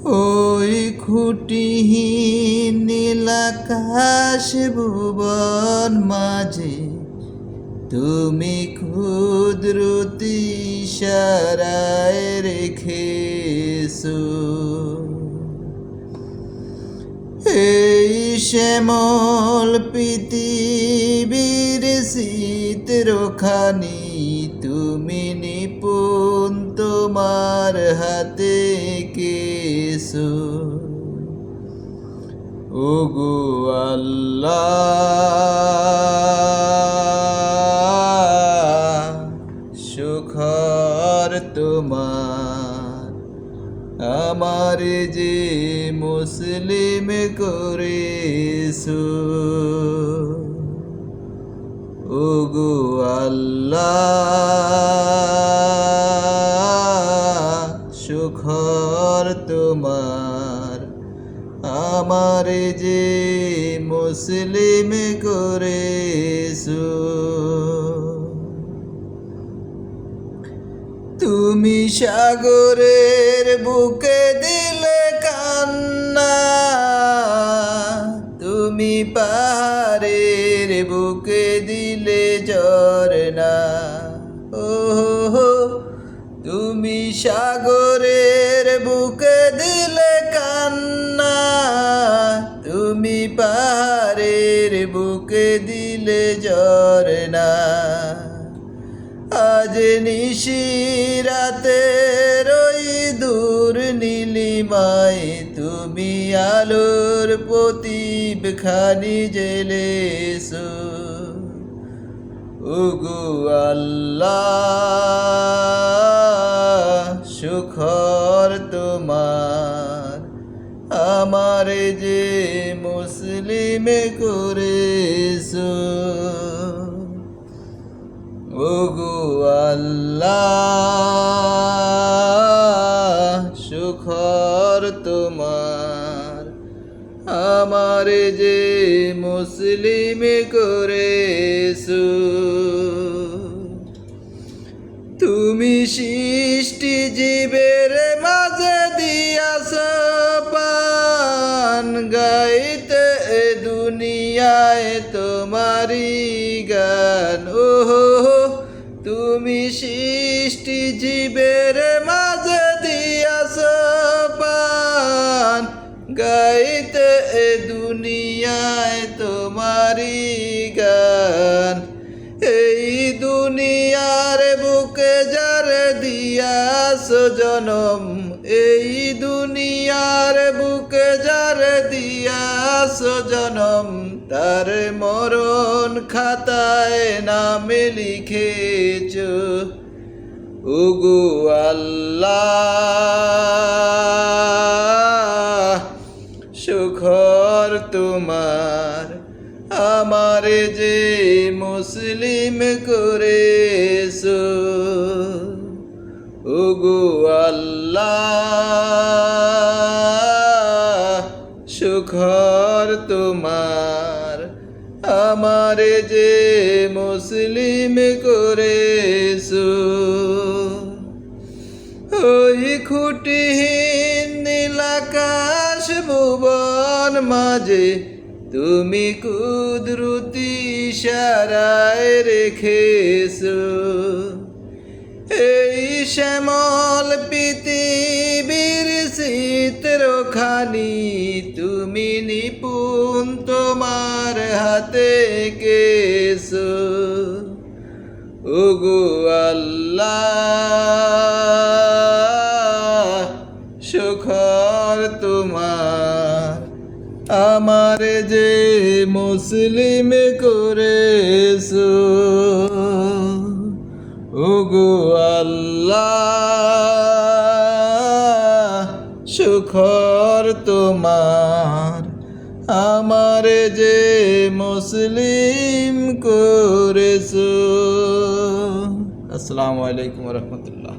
ওই খুঁটিহীন নীলাকাশ ভুবন মাঝে তুমি কুদরতি ইশারায় রেখেছো এই শ্যামল পৃথিবীর চিত্রখানি তুমি নিপুণ তোমার হাতে কেছো ওগো আল্লাহ শুকর তোমার আমার যে মুসলিম করেছো ওগো আল্লাহ শুকর তোমার আমার যে মুসলিম করেছো তুমি সাগরের বুকে দিলে কান্না তুমি পাহাড়ের বুকে দিলে ঝরনা ও তুমি সাগরের বুকে দিলে কান্না তুমি পাহাড়ের বুকে দিলে ঝরনা আজ নিশিরাতে ওই দূর নীলিমায় তুমি আলোর প্রদীপ খানি জ্বেলেছো ওগো আল্লাহ শুকর তোমার আমার যে মুসলিম করেছো ওগো আল্লাহ শুকর তোমার আমার যে মুসলিম করেছো তুমি সৃষ্টি জীবের মাঝে দিয়াছো পান গাইতে দুনিয়ায় তোমারি গান ওহো তুমি সৃষ্টি জীবের মাঝে দিয়াছো পান গাইতে দুনিয়ায় তোমারি গান এই দুনিয়ার বুকে যার দিয়াছো জনম এই দুনিয়ার বুকে যার দিয়াছো জনম তার মরণ খাতায় নামে লিখেছো ওগো আল্লাহ শুকর তোমার আমার যে মুসলিম করেছো ওগো আল্লাহ শুকর তোমার আমার যে মুসলিম করেছো ওই খুঁটিহীন নীলাকাশ ভুবন মাঝে তুমি কুদরতি ইশারায় রেখেছো এই শ্যামল পৃথিবীর চিত্রখানি তুমি নিপুণ তোমার হাতে কেছো ওগো আল্লাহ শুকর তোমার আমার যে মুসলিম করেছো ওগো আল্লাহ শুকর তোমার আমার যে মুসলিম করেছো। আসসালামু আলাইকুম ওয়া রাহমাতুল্লাহ।